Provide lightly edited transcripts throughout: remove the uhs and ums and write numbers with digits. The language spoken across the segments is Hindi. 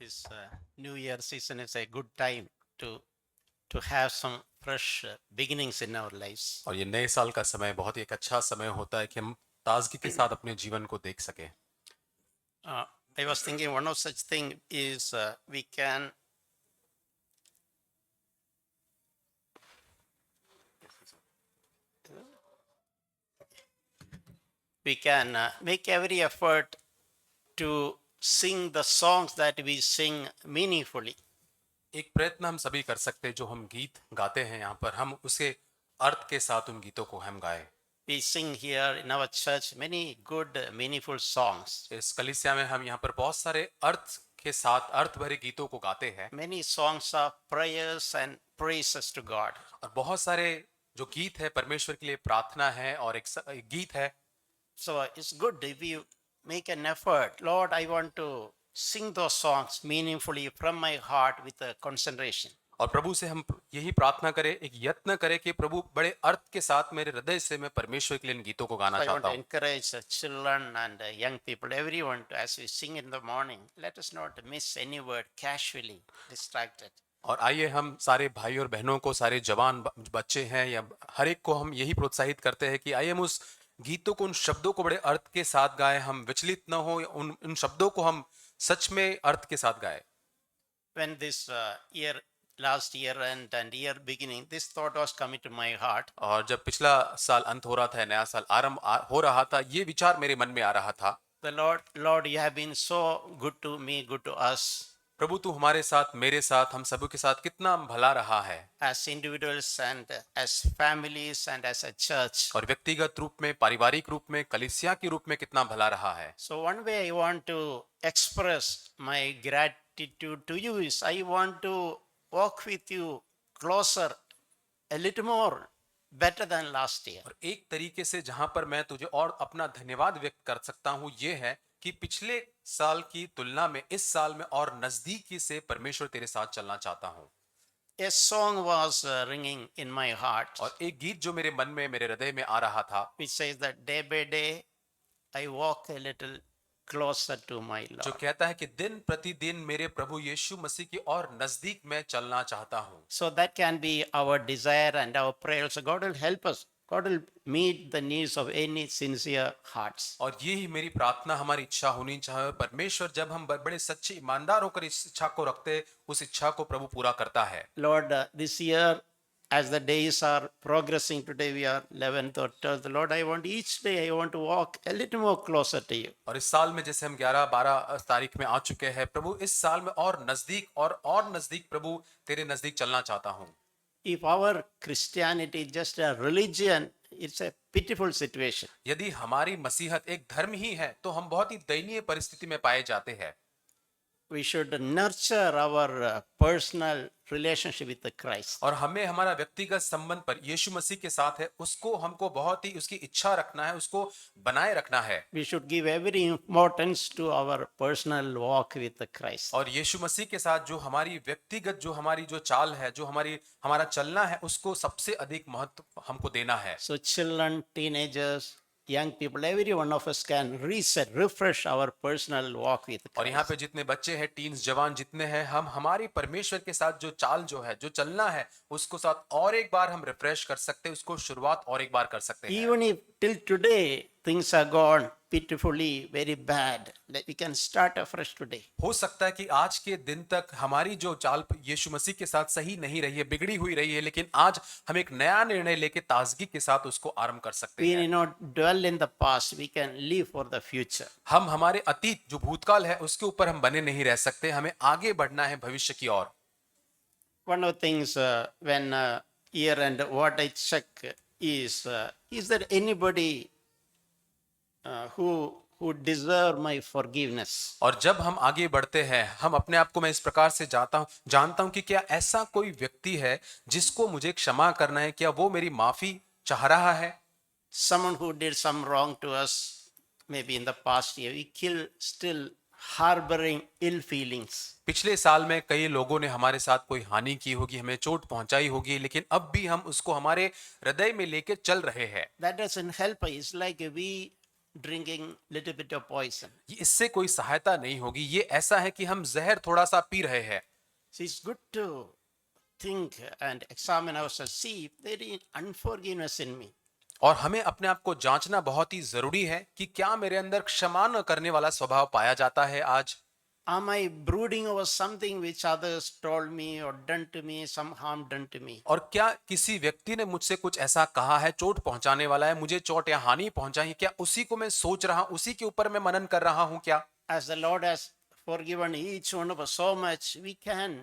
This New Year season is a good time to have some fresh beginnings in our lives. और ये नए साल का समय बहुत ही एक अच्छा समय होता है कि हम ताजगी के साथ अपने जीवन को देख सकें। Uh, I was thinking one of such thing is we can make every effort to sing the songs that we sing meaningfully. एक प्रयत्न हम सभी कर सकते हैं, जो हम गीत गाते हैं यहाँ पर हम उसे अर्थ के साथ उन गीतों को हम गाएं। We sing here in our church many good meaningful songs. इस कलीसिया में हम यहाँ पर बहुत सारे अर्थ के साथ अर्थ भरे गीतों को गाते हैं Many songs of prayers and praises to God. और बहुत सारे जो गीत है परमेश्वर के लिए प्रार्थना है और एक गीत है। So it's good if you make an effort. Lord, I want to sing those songs meaningfully from my heart with a concentration. और प्रभु से हम यही प्रार्थना करें, एक यत्न करें कि प्रभु बड़े अर्थ के साथ मेरे हृदय से मैं परमेश्वर के लिए इन गीतों को गाना So I want चाहता to हूँ। encourage the children and young people, everyone, to, as we sing in the morning, let us not miss any word casually, distracted. और आइए हम सारे भाई और बहनों को, सारे जवान बच्चे हैं या हर एक को हम यही प्रोत्साहित करते हैं कि आइए हम उस गीतों को, उन शब्दों को बड़े अर्थ के साथ गाएं, हम विचलित न हो, उन शब्दों को हम सच में अर्थ के साथ गाएं। When this last year and year beginning, this thought was coming to my heart. और जब पिछला साल अंत हो रहा था, नया साल आरंभ हो रहा था, ये विचार मेरे मन में आ रहा था। The Lord, you have been so good to me, good to us. प्रभु तू हमारे साथ, मेरे साथ, हम सभी के साथ कितना भला रहा है, As individuals and as families and as a church. और व्यक्तिगत रूप में, पारिवारिक रूप में, कलीसिया के रूप में कितना भला रहा है। So one way I want to express my gratitude to you is I want to walk with you closer, a little more, better than last year. और एक तरीके से जहां पर मैं तुझे और अपना धन्यवाद व्यक्त कर सकता हूं, ये है कि पिछले साल की तुलना में इस साल में और नजदीकी से परमेश्वर तेरे साथ चलना चाहता हूं। A song was ringing in my heart, और एक गीत जो मेरे मन में, मेरे हृदय में आ रहा था, which says that day by day I walk a little closer to my जो Lord. कहता है कि दिन प्रतिदिन मेरे प्रभु यीशु मसीह की और नजदीक मैं चलना चाहता हूं। So that can be our desire and our prayer. So God will help us. God will meet the needs of any sincere hearts. और ये ही मेरी प्रार्थना, हमारी इच्छा होनी चाहिए। परमेश्वर जब हम बड़े सच्चे ईमानदार होकर इस इच्छा को रखते, उस इच्छा को प्रभु पूरा करता है। Lord, this year, as the days are progressing, today we are 11th or 12th. Lord, I want each day, I want to walk a little more closer to you. और इस साल में जैसे हम 11-12 तारीख में आ चुके हैं, प्रभु इस साल में और नजदीक प्रभु तेरे नजदीक चलना चाहता हूं। If our Christianity is just a religion, it's a pitiful situation. यदि हमारी मसीहत एक धर्म ही है, तो हम बहुत ही दयनीय परिस्थिति में पाए जाते हैं। We should nurture our personal relationship with the Christ. और हमें हमारा व्यक्तिगत संबंध पर यीशु मसीह के साथ है, उसको हमको बहुत ही उसकी इच्छा रखना है, उसको बनाए रखना है। We should give every importance to our personal walk with the Christ. और यीशु मसीह के साथ जो हमारी व्यक्तिगत, जो हमारी जो चाल है, जो हमारा चलना है, उसको सबसे अधिक महत्व हमको देना है। So children, teenagers, young people, every one of us can reset, refresh our personal walk with और यहाँ Christ. पे जितने बच्चे हैं, टीन्स, जवान जितने हैं, हम हमारी परमेश्वर के साथ जो चाल जो है, जो चलना है, उसको साथ और एक बार हम रिफ्रेश कर सकते हैं, उसको शुरुआत और एक बार कर सकते हैं। Even if till today things are gone pitifully, very bad, we can start afresh today. हो सकता है कि आज के दिन तक हमारी जो चाल यीशु मसीह के साथ सही नहीं रही है, बिगड़ी हुई रही है, लेकिन आज हम एक नया निर्णय लेके ताजगी के साथ उसको आरंभ कर सकते We हैं। need not dwell in the past, we can live for the future. हम हमारे अतीत जो भूतकाल है उसके ऊपर हम बने नहीं रह सकते, हमें आगे बढ़ना है भविष्य की ओर। One of the things when year end, what I check is there anybody who deserve my forgiveness? और जब हम आगे बढ़ते हैं, हम अपने आप को, मैं इस प्रकार से जानता हूं कि क्या ऐसा कोई व्यक्ति है जिसको मुझे क्षमा करना है, क्या वो मेरी माफी चाह रहा है? Someone who did some wrong to us, maybe in the past year, we still harboring ill feelings. पिछले साल में कई लोगों ने हमारे साथ कोई हानि की होगी, हमें चोट पहुंचाई होगी, लेकिन अब भी हम उसको हमारे हृदय में लेके चल रहे हैं। That doesn't help us. It's like we drinking little bit of poison. ये इससे कोई सहायता नहीं होगी। ये ऐसा है कि हम जहर थोड़ा सा पी रहे हैं। So it's good to think and examine ourselves, see if there is unforgiveness in me. और हमें अपने आप को जांचना बहुत ही जरूरी है कि क्या मेरे अंदर क्षमा न करने वाला स्वभाव पाया जाता है आज। Am I brooding over something which others told me or done to me, some harm done to me? और क्या किसी व्यक्ति ने मुझसे कुछ ऐसा कहा है, चोट पहुंचाने वाला है, मुझे चोट या हानि पहुंचाई है, क्या उसी को मैं सोच रहा, उसी के ऊपर मैं मनन कर रहा हूं क्या? As the Lord has forgiven each one of us so much, we can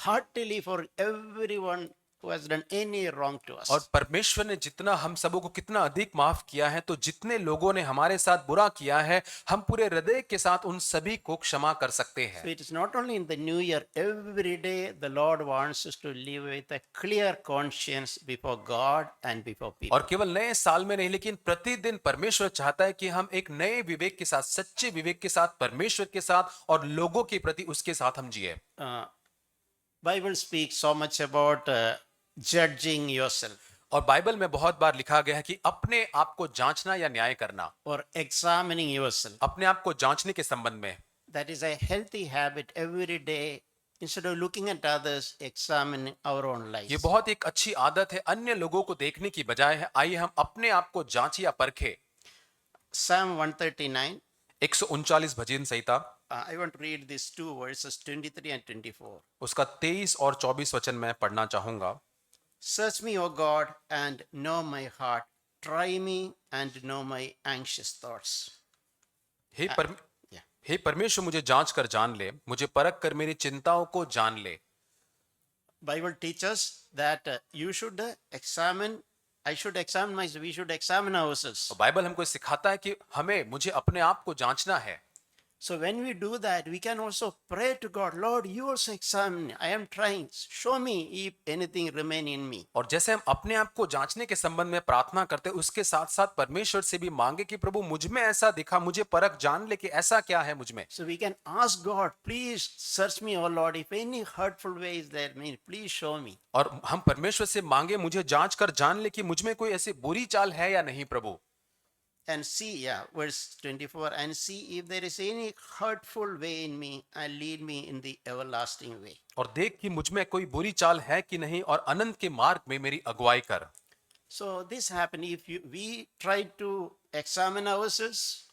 heartily for everyone who has done any wrong to us. और परमेश्वर ने जितना हम सबों को कितना अधिक माफ किया है, तो जितने लोगों ने हमारे साथ बुरा किया है, हम पूरे हृदय के साथ उन सभी को क्षमा कर सकते So हैं। it is not only in the new year, every day the Lord wants us to live with a clear conscience before God and before people. और केवल नए साल में नहीं, लेकिन प्रतिदिन परमेश्वर चाहता है कि हम एक नए विवेक के साथ, सच्चे विवेक के साथ, परमेश्वर के साथ और लोगों के प्रति उसके साथ हम जिए। Bible speaks so much about judging yourself और बाइबल में बहुत बार लिखा गया है कि अपने आप को जांचना या न्याय करना, or examining yourself. अपने आप को जांचने के संबंध में। That is a healthy habit every day. Instead of looking at others, examine our own ये lives. बहुत एक अच्छी आदत है, अन्य लोगों को देखने की बजाय है, आइए हम अपने आप को जांच या परखे। Psalm 139. 139 bhajan Samhita, I want to read these two verses 23 and 24. उसका 23 और 24 वचन मैं पढ़ना चाहूंगा। Search me, O God, and know my heart. Try me and know my anxious thoughts. Yeah. हे परमेश्वर, मुझे जांच कर जान ले, मुझे परख कर मेरी चिंताओं को जान ले। Bible teaches that you should examine. I should examine myself. We should examine ourselves. और बाइबल हमको सिखाता है कि मुझे अपने आप को जांचना है। So when we do that, we can also pray to God, Lord, you also examine me. I am trying. Show me if anything remain in me. और जैसे हम अपने आप को जांचने के संबंध में प्रार्थना करते हैं, उसके साथ साथ परमेश्वर से भी मांगे कि प्रभु मुझ में ऐसा दिखा, मुझे परख जान ले कि ऐसा क्या है मुझ में। So we can ask God, please search me, O Lord. If any hurtful way is there, please show me. और हम परमेश्वर से मांगे, मुझे जांच कर जान ले कि मुझ में कोई ऐसी बुरी चाल है या नहीं प्रभु। And see, verse 24, and see if there is any hurtful way in me and lead me in the everlasting way. और देख कि मुझ में कोई बुरी चाल है कि नहीं, और अनंत के मार्ग में मेरी अगुवाई कर। So this happen if we try to examine ourselves.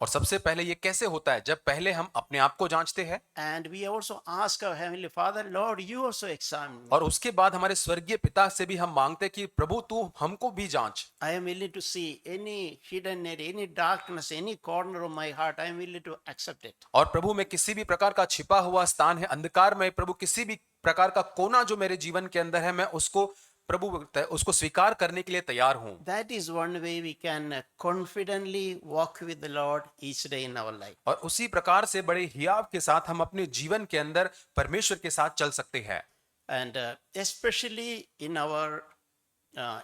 और सबसे पहले ये कैसे होता है? जब पहले हम अपने आप को जांचते हैं, And we also ask our Heavenly Father, Lord, you also examine me. और उसके बाद हमारे स्वर्गीय पिता से भी हम मांगते हैं कि प्रभु तू हमको भी जांच। I am willing to see any hidden area, any darkness, any corner of my heart. I am willing to accept it. और प्रभु मैं किसी भी प्रकार का छिपा हुआ स्थान है, अंधकार में प्रभु किसी भी प्रकार का कोना जो मेरे जीवन के अंदर है, मैं उसको प्रभु उसको स्वीकार करने के लिए तैयार हूं। That is one way we can confidently walk with the Lord each day in our life. और उसी प्रकार से बड़े हियाव के साथ हम अपने जीवन के अंदर परमेश्वर के साथ चल सकते हैं। And especially in our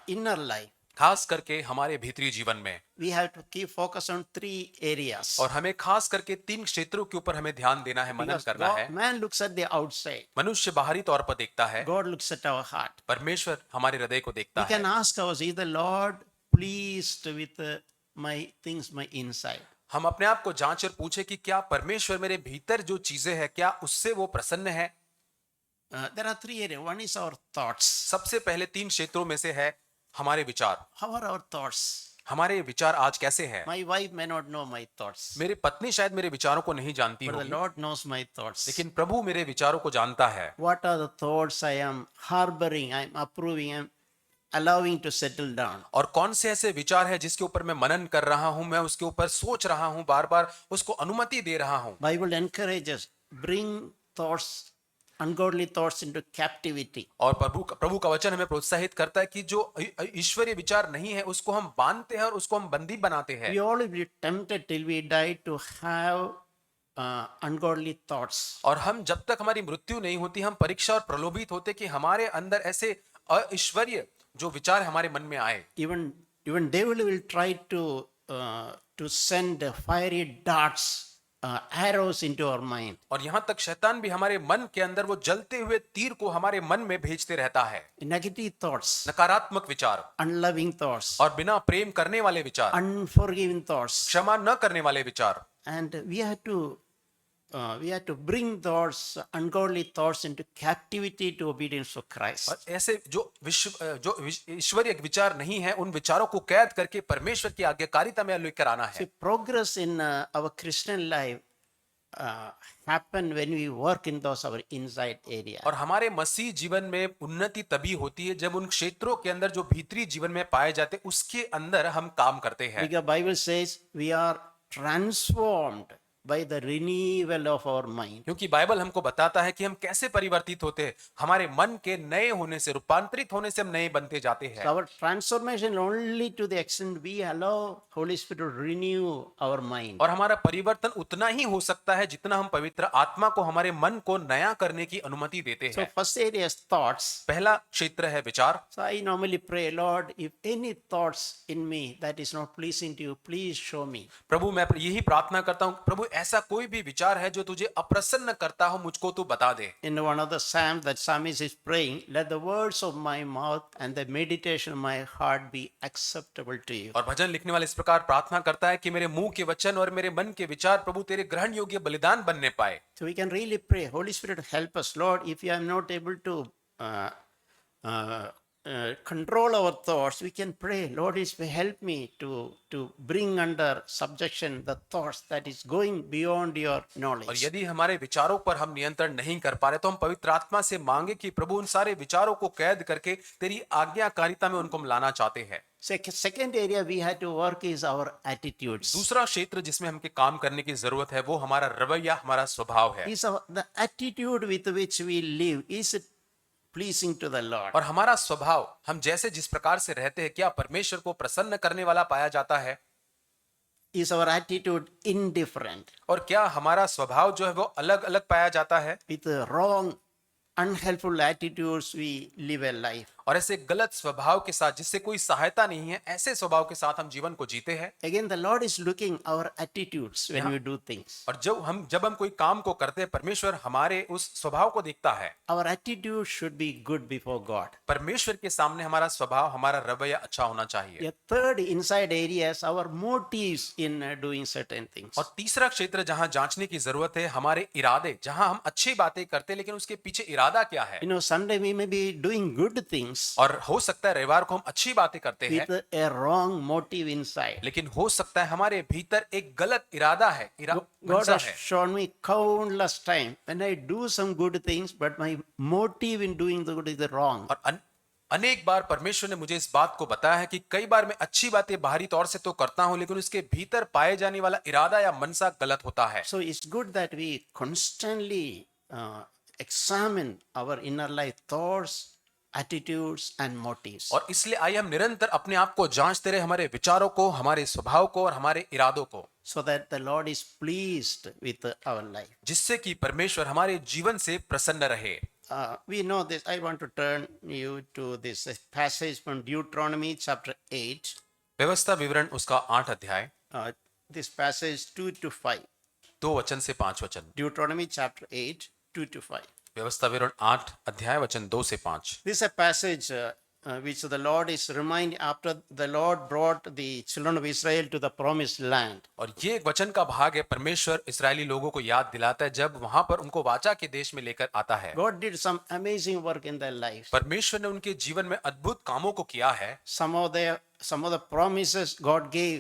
inner life, खास करके हमारे भीतरी जीवन में we have to keep focus on 3 areas. और हमें खास करके 3 क्षेत्रों के ऊपर हमें ध्यान देना है, मनन Because करना है। man looks at the outside, मनुष्य बाहरी तौर पर देखता है, God looks at our heart. परमेश्वर हमारे हृदय को देखता We can है। ask ourselves, is the Lord pleased with my things, my inside? हम अपने आप को जांच और पूछे कि क्या परमेश्वर मेरे भीतर जो चीजें हैं, क्या उससे वो प्रसन्न है। There are 3 areas. One is our thoughts. सबसे पहले 3 क्षेत्रों में से है हमारे विचार। How are our thoughts? हमारे विचार आज कैसे हैं? My wife may not know my thoughts, मेरी पत्नी शायद मेरे विचारों को नहीं जानती but the होगी, Lord knows my thoughts. लेकिन प्रभु मेरे विचारों को जानता है। What are the thoughts I am harboring, I am approving, I am allowing to settle down? और कौन से ऐसे विचार है जिसके ऊपर मैं मनन कर रहा हूं, मैं उसके ऊपर सोच रहा हूं, बार बार उसको अनुमति दे रहा हूं। Bible encourages, bring thoughts, ungodly thoughts into captivity. और प्रभु का वचन हमें प्रोत्साहित करता है कि जो ईश्वरीय विचार नहीं है उसको हम बांधते हैं और उसको हम बंदी बनाते हैं। We all will be tempted till we die to have ungodly thoughts. और हम जब तक हमारी मृत्यु नहीं होती, हम परीक्षा और प्रलोभित होते कि हमारे अंदर ऐसे अईश्वरीय जो विचार हमारे मन में आए। Even devil will try to send fiery darts arrows into our mind. और यहाँ तक शैतान भी हमारे मन के अंदर वो जलते हुए तीर को हमारे मन में भेजते रहता है। Negative thoughts, नकारात्मक विचार unloving thoughts, और बिना प्रेम करने वाले विचार, unforgiving thoughts. क्षमा न करने वाले विचार। And we have to bring those ungodly thoughts into captivity to obedience to Christ. और ऐसे ईश्वरीय विचार नहीं है, उन विचारों को कैद करके परमेश्वर की आज्ञाकारिता में लेकर आना है। See, progress in our Christian life happen when we work in those our inside area. और हमारे मसीह जीवन में उन्नति तभी होती है जब उन क्षेत्रों के अंदर जो भीतरी जीवन में पाए जाते उसके अंदर हम काम करते हैं। Because Bible says we are transformed by the renewal of our mind. क्योंकि बाइबल हमको बताता है कि हम कैसे परिवर्तित होते हैं, हमारे मन के नए होने से, रूपांतरित होने से हम नए बनते जाते हैं। So our transformation only to the extent we allow Holy Spirit to renew our mind. और हमारा परिवर्तन उतना ही हो सकता है जितना हम पवित्र आत्मा को हमारे मन को नया करने की अनुमति देते So हैं। first area is thoughts. पहला क्षेत्र है विचार। So I normally pray, Lord, if any thoughts in me that is not pleasing to you, please show me. प्रभु मैं यही प्रार्थना करता हूँ, प्रभु ऐसा कोई भी विचार है जो तुझे अप्रसन्न करता हो, मुझको तू बता दे। In one of the psalms that psalmist is praying, let the words of my mouth and the meditation of my heart be acceptable to you. और भजन लिखने वाले इस प्रकार प्रार्थना करता है कि मेरे मुंह के वचन और मेरे मन के विचार प्रभु तेरे ग्रहण योग्य बलिदान बनने पाए। So we can really pray, Holy Spirit help us, Lord, if you are not able to control our thoughts, we can pray, Lord, help me to bring under subjection the thoughts that is going beyond your और knowledge. यदि हमारे विचारों पर हम नियंत्रण नहीं कर पा रहे तो हम पवित्र आत्मा से मांगे कि प्रभु उन सारे विचारों को कैद करके तेरी आज्ञाकारिता में उनको हम लाना चाहते हैं। Second area we had to work is our attitudes. दूसरा क्षेत्र जिसमें हमके काम करने की जरूरत है वो हमारा रवैया, हमारा स्वभाव है। The attitude with which we live, is it pleasing to the Lord? और हमारा स्वभाव, हम जैसे जिस प्रकार से रहते हैं, क्या परमेश्वर को प्रसन्न करने वाला पाया जाता है? Is our attitude indifferent? और क्या हमारा स्वभाव जो है वो अलग अलग पाया जाता है? With wrong, unhelpful attitudes we live a life. और ऐसे गलत स्वभाव के साथ जिससे कोई सहायता नहीं है, ऐसे स्वभाव के साथ हम जीवन को जीते हैं। Again, the Lord is looking our attitudes when we do things. और जब हम कोई काम को करते हैं, परमेश्वर हमारे उस स्वभाव को देखता है। Our attitude should be good before God. परमेश्वर के सामने हमारा स्वभाव, हमारा रवैया अच्छा होना चाहिए। A third inside area is our motives in doing certain things. और तीसरा क्षेत्र जहां जांचने की जरूरत है, हमारे इरादे, जहां हम अच्छी बातें करते हैं लेकिन उसके पीछे इरादा क्या है। Someday we may be doing good things और हो सकता है रविवार को हम अच्छी बातें करते हैं with a wrong motive inside. लेकिन हो सकता है हमारे भीतर एक गलत इरादा है, God मंशा has है। shown me countless times when I do some good things, but my motive in doing the good is wrong. और अनेक बार परमेश्वर ने मुझे इस बात को बताया है कि कई बार मैं अच्छी बातें बाहरी तौर से तो करता हूं लेकिन उसके भीतर पाए जाने वाला इरादा या मनसा गलत होता है। So it's good that we constantly examine our inner life thoughts, attitudes and motives. और इसलिए आइए हम निरंतर अपने आप को जांचते रहे, हमारे विचारों को, हमारे स्वभाव को और हमारे इरादों को, So that the Lord is pleased with our life. जिससे कि परमेश्वर हमारे जीवन से प्रसन्न रहे। We know this. I want to turn you to this passage from Deuteronomy chapter 8. व्यवस्था विवरण उसका 8 अध्याय, This passage 2 to 5. 2 वचन से 5 वचन। Deuteronomy chapter 8, 2 to 5. व्यवस्था विवरण 8 अध्याय वचन 2 से 5। This is a passage which the Lord is reminding after the Lord brought the children of Israel to the promised land. और ये एक वचन का भाग है, परमेश्वर इस्राएली लोगों को याद दिलाता है जब वहां पर उनको वाचा के देश में लेकर आता है। God did some amazing work in their life. परमेश्वर ने उनके जीवन में अद्भुत कामों को किया है। Some of the promises God gave,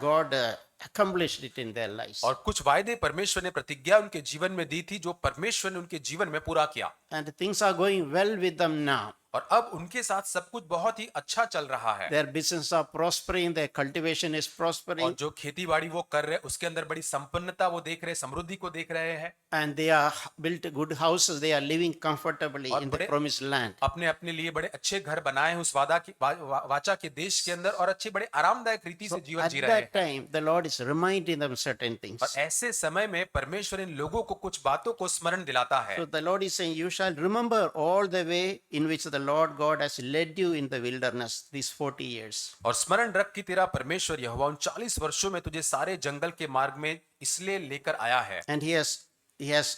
God accomplished it in their lives. और कुछ वायदे परमेश्वर ने प्रतिज्ञा उनके जीवन में दी थी जो परमेश्वर ने उनके जीवन में पूरा किया। And things are going well with them now. और अब उनके साथ सब कुछ बहुत ही अच्छा चल रहा है। Their business are prospering, their cultivation is और prospering, जो खेती बाड़ी वो कर रहे हैं उसके अंदर बड़ी संपन्नता वो देख रहे, समृद्धि को देख रहे हैं। and they are built good houses. They are living comfortably और in the बड़े- promised land. अपने अपने लिए बड़े अच्छे घर बनाए हैं उस वाचा के देश के अंदर और अच्छी बड़े आरामदायक रीति से जीवन At जी रहे हैं। that time, the Lord is reminding them certain things. और ऐसे समय में परमेश्वर इन लोगों को कुछ बातों को स्मरण दिलाता है। So the Lord is saying, you shall remember all the way in which the Lord God has led you in the wilderness these 40 years. और स्मरण रख कि तेरा परमेश्वर यहोवा उन 40 वर्षों में तुझे सारे जंगल के मार्ग में इसलिए लेकर आया है And he has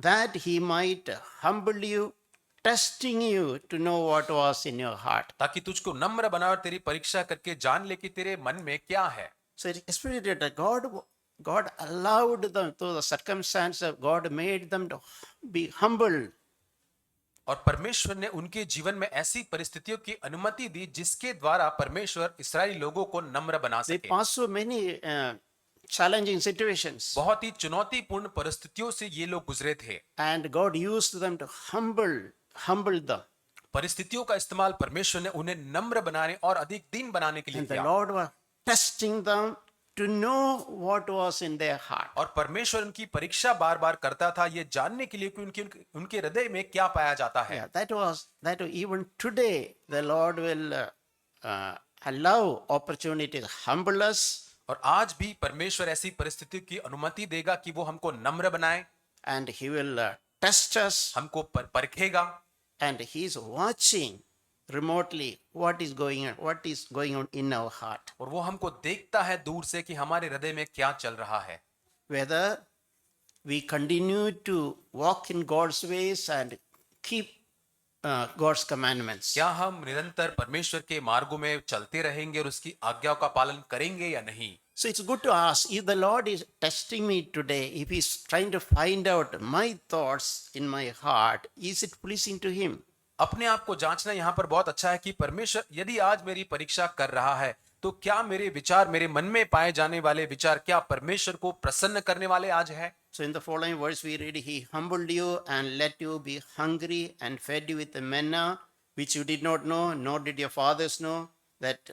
that he might humble you, testing you to know what was in your heart. ताकि तुझको नम्र बनाए और तेरी परीक्षा करके जान ले कि तेरे मन में क्या है। So especially that God allowed them to the circumstances. God made them to be humble. और परमेश्वर ने उनके जीवन में ऐसी परिस्थितियों की अनुमति दी जिसके द्वारा परमेश्वर इस्राएली लोगों को नम्र बना They सके। passed so many challenging situations, बहुत ही चुनौतीपूर्ण परिस्थितियों से ये लोग गुजरे थे। and God used them to humble them. परिस्थितियों का इस्तेमाल परमेश्वर ने उन्हें नम्र बनाने और अधिक दीन बनाने के लिए And the किया। Lord was testing them to know what was in their heart. और परमेश्वर उनकी परीक्षा बार बार करता था ये जानने के लिए कि उनके हृदय में क्या पाया जाता है। Yeah, that even today the Lord will allow opportunity to humble us, और आज भी परमेश्वर ऐसी परिस्थितियों की अनुमति देगा कि वो हमको नम्र बनाए, and He will test us, हमको परखेगा। and He is watching remotely what is going on in our heart. और वो हमको देखता है दूर से कि हमारे हृदय में क्या चल रहा है। Whether we continue to walk in God's ways and keep God's commandments. क्या हम निरंतर परमेश्वर के मार्गों में चलते रहेंगे और उसकी आज्ञाओं का पालन करेंगे या नहीं। So it's good to ask, if the Lord is testing me today, if He's trying to find out my thoughts in my heart, is it pleasing to Him? अपने आप को जांचना यहाँ पर बहुत अच्छा है कि परमेश्वर यदि आज मेरी परीक्षा कर रहा है तो क्या मेरे विचार, मेरे मन में पाए जाने वाले विचार क्या परमेश्वर को प्रसन्न करने वाले आज है। So in the following verse we read, He humbled you and let you be hungry and fed you with the manna which you did not know, nor did your fathers know, that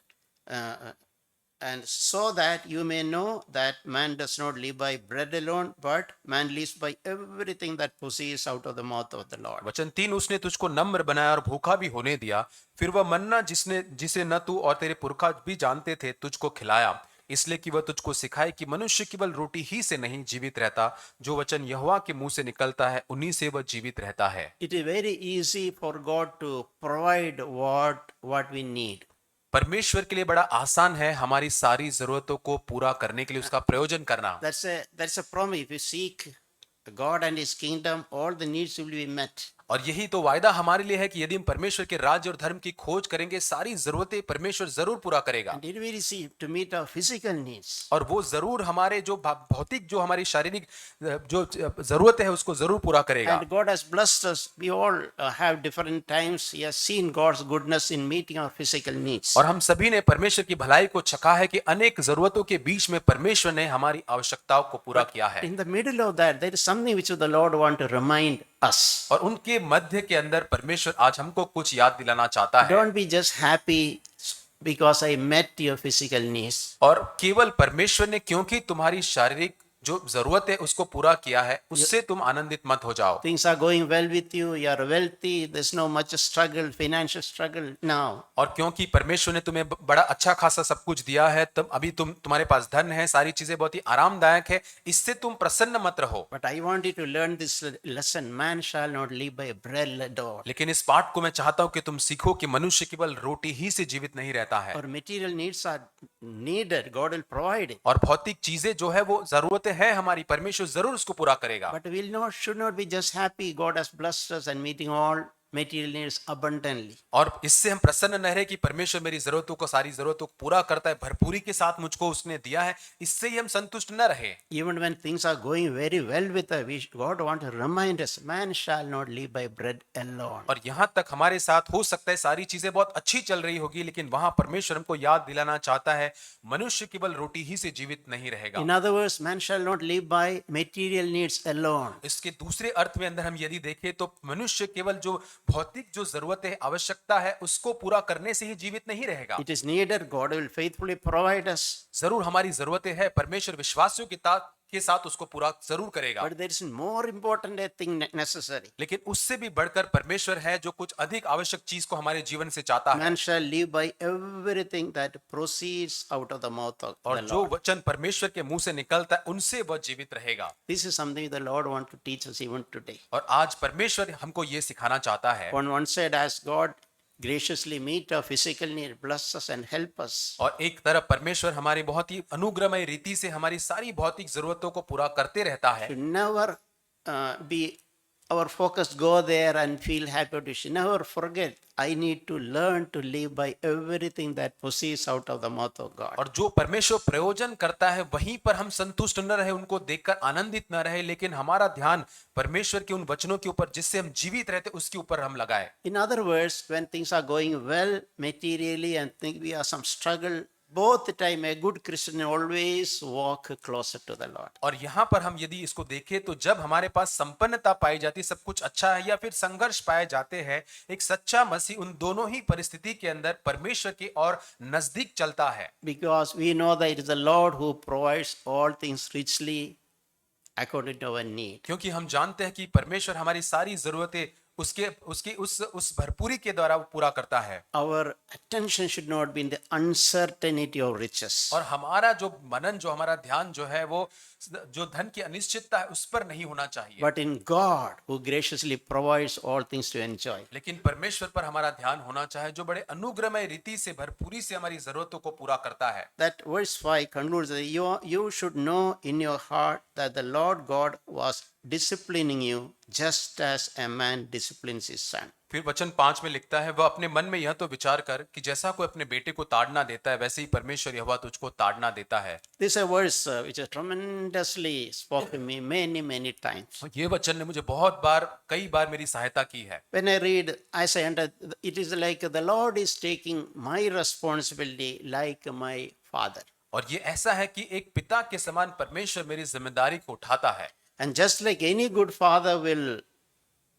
and so that you may know that man does not live by bread alone, but man lives by everything that proceeds out of the mouth of the Lord. वचन 3, उसने तुझको नम्र बनाया और भूखा भी होने दिया, फिर वह मन्ना जिसे न तू और तेरे पुरखा भी जानते थे तुझको खिलाया, इसलिए कि वह तुझको सिखाए कि मनुष्य केवल रोटी ही से नहीं जीवित रहता, जो वचन यहोवा के मुंह से निकलता है उन्हीं से वह जीवित रहता है। It is very easy for God to provide what we need. परमेश्वर के लिए बड़ा आसान है हमारी सारी जरूरतों को पूरा करने के लिए उसका प्रयोजन करना। That's a promise. If you seek God and His kingdom, all the needs will be met. और यही तो वायदा हमारे लिए है कि यदि हम परमेश्वर के राज्य और धर्म की खोज करेंगे सारी जरूरतें परमेश्वर जरूर पूरा करेगा। And it will receive to meet our physical needs. और वो जरूर हमारे जो भौतिक, जो हमारी शारीरिक जो जरूरत है उसको जरूर पूरा करेगा। And God has blessed us. We all have different times. He has seen God's goodness in meeting our physical needs. और हम सभी ने परमेश्वर की भलाई को चखा है कि अनेक जरूरतों के बीच में परमेश्वर ने हमारी आवश्यकताओं को पूरा किया है। In the middle of that, there is something which the Lord want to remind us. और उनके मध्य के अंदर परमेश्वर आज हमको कुछ याद दिलाना चाहता है। Don't be just happy because I met your physical needs. और केवल परमेश्वर ने क्योंकि तुम्हारी शारीरिक जो जरूरत है उसको पूरा किया है उससे तुम आनंदित मत हो जाओ। Things are going well with you. You are wealthy. There's no much struggle, financial struggle now. और क्योंकि परमेश्वर ने तुम्हें बड़ा अच्छा खासा सब कुछ दिया है, तब अभी तुम्हारे पास धन है, सारी चीजें बहुत ही आरामदायक है, इससे तुम प्रसन्न मत रहो। But I want you to learn this lesson. Man shall not live by bread alone. लेकिन इस पाठ को मैं चाहता हूं कि तुम सीखो कि मनुष्य केवल रोटी ही से जीवित नहीं रहता है। Or material needs are needed. God will provide it. और भौतिक चीजें जो है वो जरूरतें हैं हमारी, परमेश्वर जरूर उसको पूरा करेगा। But we should not be just happy. God has blessed us and meeting all material needs abundantly. और इससे हम प्रसन्न न रहे कि परमेश्वर मेरी जरूरतों को, सारी जरूरतों को पूरा करता है, भरपूरी के साथ मुझको उसने दिया है, इससे ही हम संतुष्ट न रहे। Even when things are going very well with us, God wants to remind us, man shall not live by bread alone. और यहाँ तक हमारे साथ हो सकता है सारी चीजें बहुत अच्छी चल रही होगी, लेकिन वहां परमेश्वर हमको याद दिलाना चाहता है मनुष्य केवल रोटी ही से जीवित नहीं रहेगा। In other words, man shall not live by material needs alone. इसके दूसरे अर्थ में अंदर हम यदि देखें तो मनुष्य केवल जो भौतिक जो जरूरत है, आवश्यकता है, उसको पूरा करने से ही जीवित नहीं रहेगा। It is needed. God will faithfully provide us. जरूर हमारी जरूरतें हैं, परमेश्वर विश्वासियों के के साथ उसको पूरा जरूर करेगा। But there is more important a thing necessary. लेकिन उससे भी बढ़कर परमेश्वर है जो कुछ अधिक आवश्यक चीज को हमारे जीवन से चाहता है। Man shall live by everything that proceeds out of the mouth of और the जो Lord. वचन परमेश्वर के मुंह से निकलता है उनसे वह जीवित रहेगा। This is something the Lord wants to teach us even today. और आज परमेश्वर हमको ये सिखाना चाहता है। On one side, as God graciously meet our physical need, bless us and help us. और एक तरफ परमेश्वर हमारी बहुत ही अनुग्रहमय रीति से हमारी सारी भौतिक जरूरतों को पूरा करते रहता है। Should never be our focus go there and feel happy. We should never forget. I need to learn to live by everything that proceeds out of the mouth of God. और जो परमेश्वर प्रयोजन करता है वहीं पर हम संतुष्ट न रहे, उनको देखकर आनंदित न रहे, लेकिन हमारा ध्यान परमेश्वर के उन वचनों के ऊपर जिससे हम जीवित रहते उसके ऊपर हम लगाए। In other words, when things are going well materially and think we have some struggle, both the time a good Christian always walk closer to the Lord. और यहाँ पर हम यदि इसको देखें तो जब हमारे पास संपन्नता पाई जाती, सब कुछ अच्छा है, या फिर संघर्ष पाए जाते हैं, एक सच्चा मसीह उन दोनों ही परिस्थिति के अंदर परमेश्वर के और नजदीक चलता है। Because we know that it is the Lord who provides all things richly according to our need. क्योंकि हम जानते हैं कि परमेश्वर हमारी सारी जरूरतें उसकी उस भरपूरी के द्वारा वो पूरा करता है। Our attention should not be in the uncertainty of riches. और हमारा जो मनन, जो हमारा ध्यान जो है वो जो धन की अनिश्चितता है उस पर नहीं होना चाहिए, But in God who graciously provides all things to enjoy. लेकिन परमेश्वर पर हमारा ध्यान होना चाहिए जो बड़े अनुग्रहमय रीति से भरपूरी से हमारी जरूरतों को पूरा करता है। That verse 5 concludes that you should know in your heart that the Lord God was disciplining you just as a man disciplines his son. फिर वचन 5 में लिखता है, वह अपने मन में यह तो विचार कर कि जैसा कोई अपने बेटे को ताड़ना देता है वैसे ही परमेश्वर यहोवा तुझको ताड़ना देता है। This is a verse which has tremendously spoken to me many times. ये वचन ने मुझे कई बार मेरी सहायता की है। When I read, as I enter, it is like the Lord is taking my responsibility like my father. और ये ऐसा है कि एक पिता के समान परमेश्वर मेरी जिम्मेदारी को उठाता है। And just like any good father will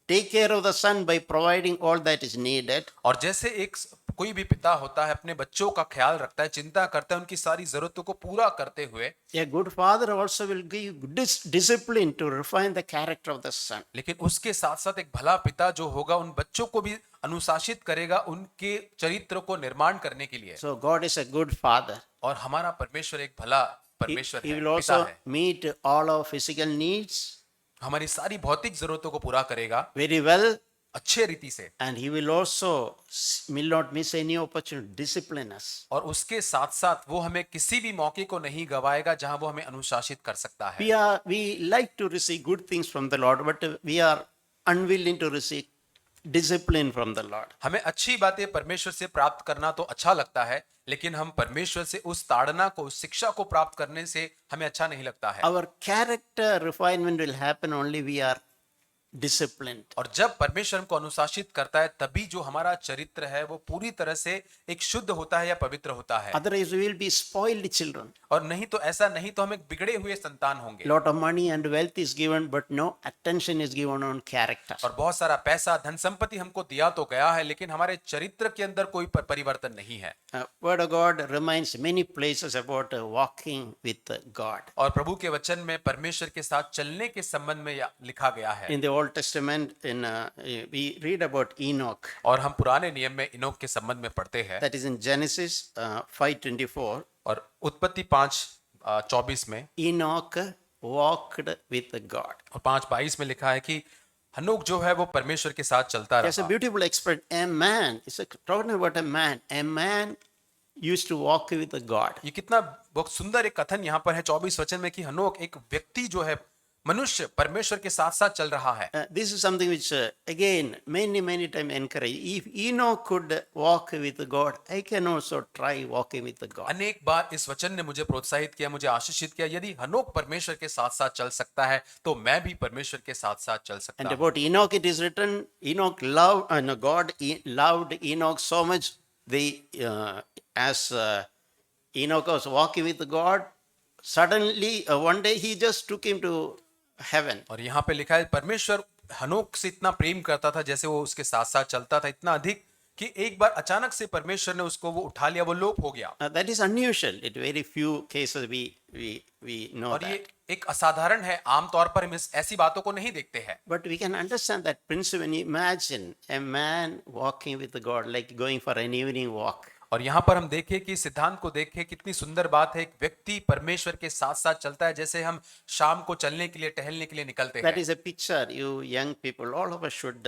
take care of the son by providing all that is needed, और जैसे कोई भी पिता होता है अपने बच्चों का ख्याल रखता है, चिंता करता है उनकी सारी जरूरतों को पूरा करते हुए, a good father also will give discipline to refine the character of the son. लेकिन उसके साथ साथ एक भला पिता जो होगा उन बच्चों को भी अनुशासित करेगा उनके चरित्र को निर्माण करने के लिए। So God is a good father. और हमारा परमेश्वर एक भला He परमेश्वर है, will पिता also है। meet all our physical needs हमारी सारी भौतिक जरूरतों को पूरा करेगा very well, अच्छे रीति से, and he will also will not miss any opportunity to discipline us. और उसके साथ साथ वो हमें किसी भी मौके को नहीं गवाएगा जहां वो हमें अनुशासित कर सकता है। We like to receive good things from the Lord, but we are unwilling to receive discipline from the Lord. हमें अच्छी बातें परमेश्वर से प्राप्त करना तो अच्छा लगता है, लेकिन हम परमेश्वर से उस ताड़ना को, उस शिक्षा को प्राप्त करने से हमें अच्छा नहीं लगता है। Our character refinement will happen only we are disciplined. और जब परमेश्वर हमको अनुशासित करता है तभी जो हमारा चरित्र है वो पूरी तरह से एक शुद्ध होता है या पवित्र होता है। Otherwise we will be spoiled children. और नहीं तो ऐसा नहीं तो हम एक बिगड़े हुए संतान होंगे। Lot of money and wealth is given, but no attention is given on character. और बहुत सारा पैसा, धन संपत्ति हमको दिया तो गया है, लेकिन हमारे चरित्र के अंदर कोई परिवर्तन नहीं है। Word of God reminds many places about walking with God. और प्रभु के वचन में परमेश्वर के साथ चलने के संबंध में लिखा गया है। In the Old Testament, we read about Enoch. और हम पुराने नियम में इनोक के संबंध में पढ़ते हैं। That is in Genesis 5:24. और उत्पत्ति 5:24 में Enoch walked with God. और 5:22 में लिखा है कि हनोक जो है वो परमेश्वर के साथ चलता There's a रहा। beautiful expression. A man, it's talking about a man. A man used to walk with God. ये कितना बहुत सुंदर एक कथन यहाँ पर है 24 वचन में कि हनोक एक व्यक्ति जो है, मनुष्य परमेश्वर के साथ साथ चल रहा है। This is something which again many times encourage. If Enoch could walk with God, I can also try walking with God. अनेक बार इस वचन ने मुझे प्रोत्साहित किया, मुझे आशीषित किया, यदि हनोक परमेश्वर के साथ साथ चल सकता है तो मैं भी परमेश्वर के साथ साथ चल सकता And हूं। about Enoch it is written, Enoch loved, God loved Enoch so much, as Enoch was walking with God, suddenly one day he just took him to heaven. और यहाँ पे लिखा है परमेश्वर हनोक से इतना प्रेम करता था, जैसे वो उसके साथ साथ चलता था, इतना अधिक कि एक बार अचानक से परमेश्वर ने उसको वो उठा लिया, वो लोप हो गया। That is unusual. In very few cases we know और ये that. एक असाधारण है, आमतौर पर हम ऐसी बातों को नहीं देखते हैं। But we can understand that principle when you imagine a man walking with God, like going for an evening walk. और यहाँ पर हम देखें कि सिद्धांत को देखें, कितनी सुंदर बात है, एक व्यक्ति परमेश्वर के साथ साथ चलता है, जैसे हम शाम को चलने के लिए, टहलने के लिए निकलते That हैं। is a picture you young people, all of us should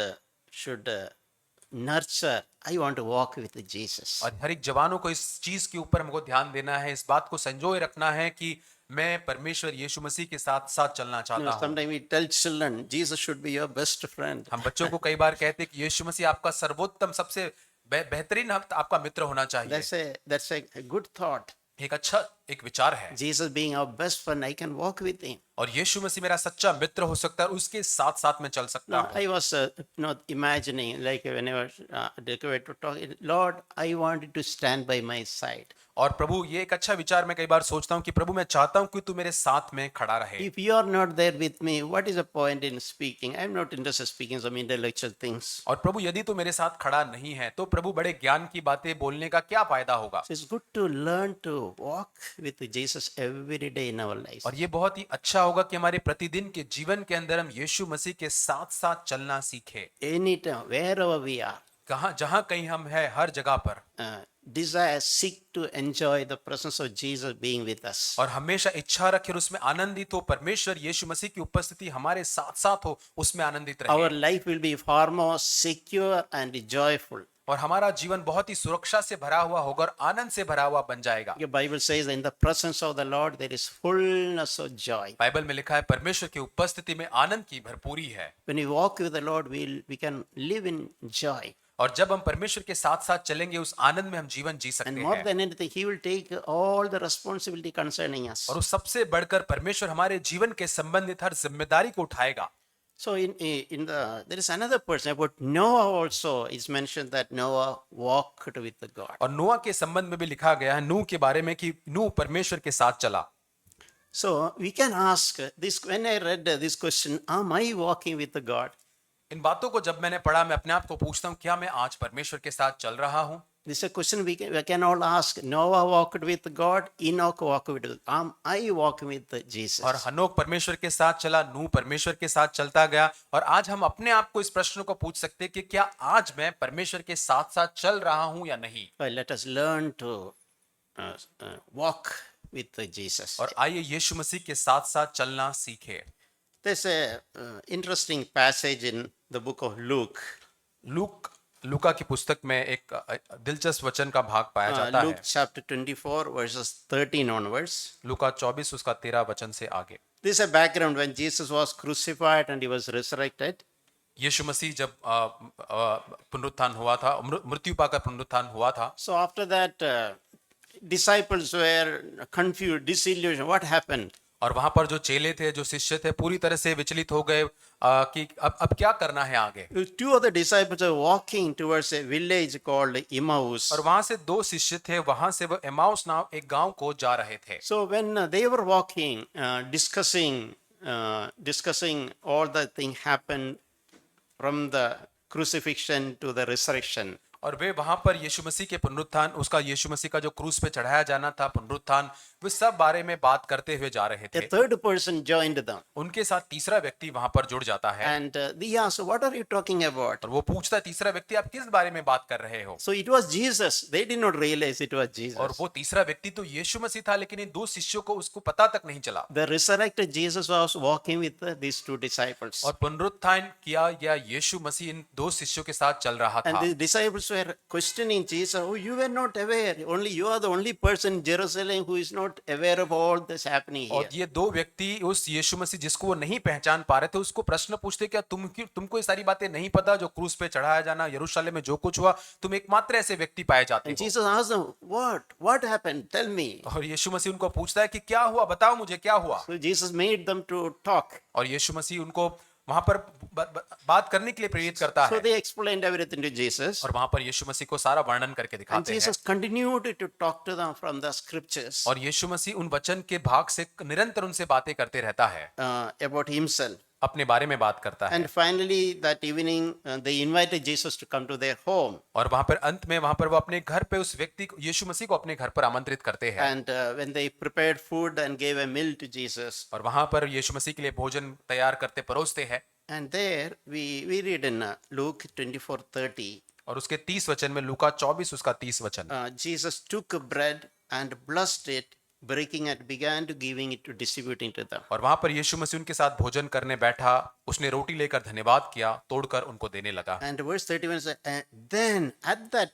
nurture. I want to walk with Jesus. और हर एक जवानों को इस चीज के ऊपर हमको ध्यान देना है, इस बात को संजोए रखना है कि मैं परमेश्वर यीशु मसीह के साथ साथ चलना चाहता हूँ। Sometimes we tell children, Jesus should be your best friend. हम बच्चों को कई बार कहते हैं कि यीशु मसीह आपका सर्वोत्तम, सबसे बेहतरीन आपका मित्र होना चाहिए। That's a good thought. एक अच्छा एक विचार है। Jesus being our best friend, I can walk with him. और यीशु मसीह मेरा सच्चा मित्र हो सकता है, उसके साथ साथ मैं चल सकता Now, हूँ। I was not imagining, like when I was decorated to talk, Lord, I want you to stand by my side. और प्रभु, ये एक अच्छा विचार मैं कई बार सोचता हूँ कि प्रभु, मैं चाहता हूँ कि तू मेरे साथ में खड़ा रहे। If you are not there with me, what is the point in speaking? I'm not interested in speaking some intellectual things. और प्रभु, यदि तू मेरे साथ खड़ा नहीं है तो प्रभु, बड़े ज्ञान की बातें बोलने का क्या फायदा होगा। So it's good to learn to walk with Jesus every day in our lives. और ये बहुत ही अच्छा होगा कि हमारे प्रतिदिन के जीवन के अंदर हम यीशु मसीह के साथ साथ चलना सीखें। Anytime, wherever we are, कहाँ जहाँ कहीं हम हैं, हर जगह पर desire, seek to enjoy the presence of Jesus being with us. और हमेशा इच्छा रखें और उसमें आनंदित हो, परमेश्वर यीशु मसीह की उपस्थिति हमारे साथ साथ हो, उसमें आनंदित रहे। Our life will be far more secure and joyful. और हमारा जीवन बहुत ही सुरक्षा से भरा हुआ होगा और आनंद से भरा हुआ बन जाएगा। The Bible says in the presence of the Lord there is fullness of joy. Bible में लिखा है, परमेश्वर की उपस्थिति में आनंद की भरपूरी है। When we walk with the Lord, we can live in joy. और जब हम परमेश्वर के साथ साथ चलेंगे, उस आनंद में हम जीवन जी सकते And more हैं। than anything, He will take all the responsibility concerning us. और उस सबसे बढ़कर परमेश्वर हमारे जीवन के संबंधित हर जिम्मेदारी को उठाएगा। So there is another person about Noah also. It's mentioned that Noah walked with God. और नूह के संबंध में भी लिखा गया है, नूह के बारे में, कि नूह परमेश्वर के साथ चला। So we can ask this. When I read this question, am I walking with God? इन बातों को जब मैंने पढ़ा, मैं अपने आप को पूछता हूँ, क्या मैं आज परमेश्वर के साथ चल रहा हूँ? This is a question we can all ask. Noah walked with God. Enoch walked with God. Am I walking with Jesus? और हनोक परमेश्वर के साथ चला, नूह परमेश्वर के साथ चलता गया। और आज हम अपने आप को इस प्रश्न को पूछ सकते हैं कि क्या आज मैं परमेश्वर के साथ साथ चल रहा हूँ या नहीं। Well, let us learn to walk with Jesus. और आइए यीशु मसीह के साथ साथ चलना सीखे। There's a interesting passage in the book of Luke. लूका की पुस्तक में एक दिलचस्प वचन का भाग पाया जाता Luke है। chapter 24 verses 13 onwards. लूका 24 उसका 13 वचन से आगे। This is a background when Jesus was crucified and he was resurrected. यीशु मसीह जब पुनरुत्थान हुआ था, मृत्यु पाकर पुनरुत्थान हुआ था। So after that, disciples were confused, disillusioned. What happened? और वहां पर जो चेले थे, जो शिष्य थे, पूरी तरह से विचलित हो गए कि अब क्या करना है आगे। Two of the disciples are walking towards a village called Emmaus. और वहां से दो शिष्य थे, वहां से वो एमाउस नाम एक गांव को जा रहे थे। So when they were walking, discussing all the thing happened from the crucifixion to the resurrection. और वे वहां पर यीशु मसीह के पुनरुत्थान, उसका यीशु मसीह का जो क्रूस पे चढ़ाया जाना था, पुनरुत्थान, वे सब बारे में बात करते हुए जा रहे A थे। third person joined them. उनके साथ तीसरा व्यक्ति वहां पर जुड़ जाता है। And they asked, what are you talking about? और वो पूछता है, तीसरा व्यक्ति, आप किस बारे में बात कर रहे हो? So it was Jesus. They did not realize it was और Jesus. वो तीसरा व्यक्ति तो यीशु मसीह था, लेकिन इन दो शिष्यों को उसको पता तक नहीं चला। The resurrected Jesus was walking with these two disciples. और पुनरुत्थान किया गया यीशु मसीह इन दो शिष्यों के साथ चल रहा And था। the disciples were questioning Jesus. Oh, you were not aware. Only you are the only person in Jerusalem who is not aware of all this happening here. और ये दो व्यक्ति उस यीशु मसीह जिसको वो नहीं पहचान पा रहे थे, उसको प्रश्न पूछते, क्या तुमको ये सारी बातें नहीं पता? जो क्रूस पे चढ़ाया जाना, यरूशलेम में जो कुछ हुआ, तुम एकमात्र ऐसे व्यक्ति पाए जाते And हो। Jesus asked them, what happened? Tell me. और यीशु मसीह उनको पूछता है कि क्या हुआ, बताओ मुझे क्या हुआ। So Jesus made them to talk. और यीशु मसीह उनको वहां पर बात करने के लिए प्रेरित करता So है। they explained everything to Jesus. और वहां पर यीशु मसीह को सारा वर्णन करके And दिखाते हैं। Jesus continued to talk to them from the scriptures और यीशु मसीह उन वचन के भाग से निरंतर उनसे बातें करते रहता है। about himself. अपने बारे में बात करता है। And finally, that evening, they invited Jesus to come to their home. और वहां पर अंत में वहां पर वो अपने घर पे उस व्यक्ति को, यीशु मसीह को अपने घर पर आमंत्रित करते हैं। And when they prepared food and gave a meal to Jesus, और वहां पर यीशु मसीह के लिए भोजन तैयार करते परोसते हैं। and there we read in Luke 24:30, और उसके 30 वचन में, लूका 24 उसका 30 वचन, Jesus took bread and blessed it, breaking it, began to giving it to distributing to them. और वहां पर यीशु मसीह उनके साथ भोजन करने बैठा, उसने रोटी लेकर धन्यवाद किया, तोड़कर उनको देने लगा। And verse 31 says, then at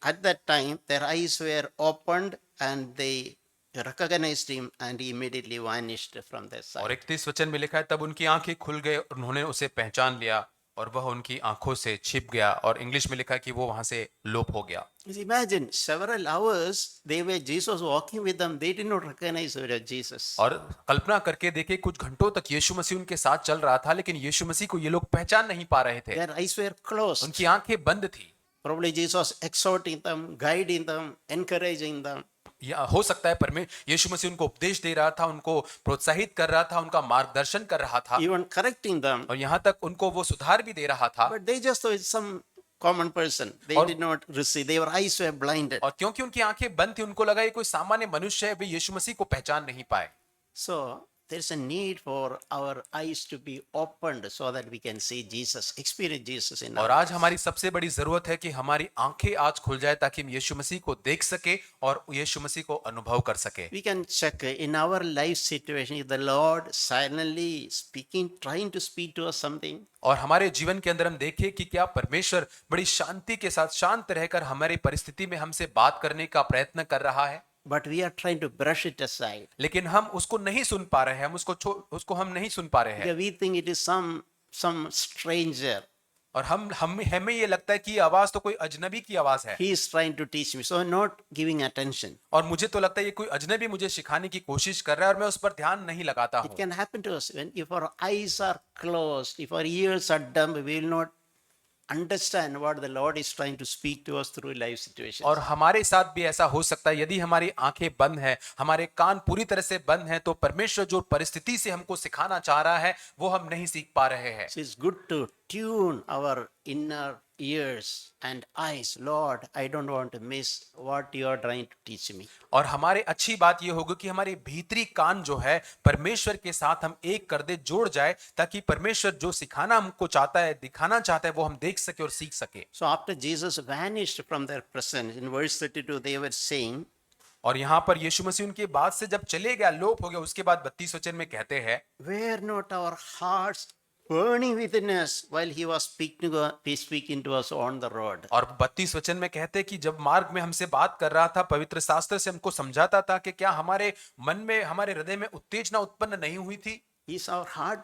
that time, their eyes were opened and they recognized him, and he immediately vanished from their sight. और 31 वचन में लिखा है, तब उनकी आंखें खुल गए, उन्होंने उसे पहचान लिया और वह उनकी आंखों से छिप गया। और इंग्लिश में लिखा है कि वो वहां से लोप हो गया। Just imagine, several hours they were Jesus walking with them. They did not recognize it as Jesus. और कल्पना करके देखे, कुछ घंटों तक यीशु मसीह उनके साथ चल रहा था, लेकिन यीशु मसीह को ये लोग पहचान नहीं पा रहे थे। Their eyes were closed. उनकी आंखें बंद थी। Probably Jesus exhorting them, guiding them, encouraging them. या हो सकता है यीशु मसीह उनको उपदेश दे रहा था, उनको प्रोत्साहित कर रहा था, उनका मार्गदर्शन कर रहा था, Even correcting them. और यहाँ तक उनको वो सुधार भी दे रहा था। But they just thought it's some common person. They और- did not receive. Their eyes were blinded. और क्योंकि उनकी आंखें बंद थी, उनको लगा ये कोई सामान्य मनुष्य है, वे यीशु मसीह को पहचान नहीं पाए। So there's a need for our eyes to be opened so that we can see Jesus, experience Jesus in और our आज हमारी सबसे बड़ी जरूरत है कि हमारी आंखें आज खुल जाए, ताकि हम यीशु मसीह को देख सके और यीशु मसीह को अनुभव कर सके। We can check in our life situation if the Lord silently speaking, trying to speak to us something. और हमारे जीवन के अंदर हम देखें कि क्या परमेश्वर बड़ी शांति के साथ शांत रहकर हमारी परिस्थिति में हमसे बात करने का प्रयत्न कर रहा है, But we are trying to brush it aside. लेकिन हम उसको नहीं सुन पा रहे हैं, हम उसको हम नहीं सुन पा रहे हैं। Because we think it is some stranger. और हमें ये लगता है कि ये आवाज तो कोई अजनबी की आवाज है, He is trying to teach me, so I'm not giving attention. और मुझे तो लगता है ये कोई अजनबी मुझे सिखाने की कोशिश कर रहा है और मैं उस पर ध्यान नहीं लगाता It हूँ। can happen to us if our eyes are closed, if our ears are dumb, we will not understand what the Lord is trying to speak to us through life situations. और हमारे साथ भी ऐसा हो सकता है, यदि हमारी आंखें बंद हैं, हमारे कान पूरी तरह से बंद हैं, तो परमेश्वर जो परिस्थिति से हमको सिखाना चाह रहा है वो हम नहीं सीख पा रहे हैं। So it's good to tune our inner ears and eyes. Lord, I don't want to miss what you are trying to teach me. और हमारे अच्छी बात ये होगी कि हमारे भीतरी कान जो है परमेश्वर के साथ हम एक कर दे, जोड़ जाए, ताकि परमेश्वर जो सिखाना हमको चाहता है, दिखाना चाहता है, वो हम देख सके और सीख सके। So after Jesus vanished from their presence, in verse 32 they were saying, और यहाँ पर यीशु मसीह उनके बाद से जब चले गया, लोप हो गया, उसके बाद 32 वचन में कहते हैं, were not our hearts burning within us while he was speaking to us on the road? और 32 वचन में कहते हैं कि जब मार्ग में हमसे बात कर रहा था, पवित्र शास्त्र से हमको समझाता था, कि क्या हमारे मन में, हमारे हृदय में उत्तेजना उत्पन्न नहीं हुई थी? Is our heart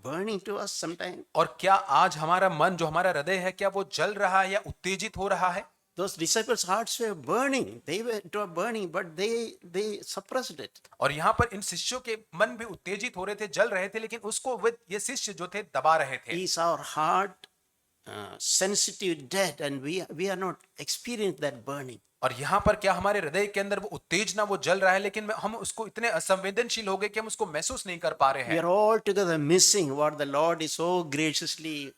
burning to us sometime? और क्या आज हमारा मन, जो हमारा हृदय है, क्या वो जल रहा है या उत्तेजित हो रहा है? Those disciples' hearts were burning. They were burning, but they suppressed it. और यहाँ पर इन शिष्यों के मन भी उत्तेजित हो रहे थे, जल रहे थे, लेकिन उसको ये शिष्य जो थे दबा रहे थे। Is our heart sensitive, dead, and we are not experiencing that burning? और यहाँ पर क्या हमारे हृदय के अंदर वो उत्तेजना, वो जल रहा है, लेकिन हम उसको इतने असंवेदनशील हो गए कि हम उसको महसूस नहीं कर पा रहे We हैं। are altogether missing what the Lord is so graciously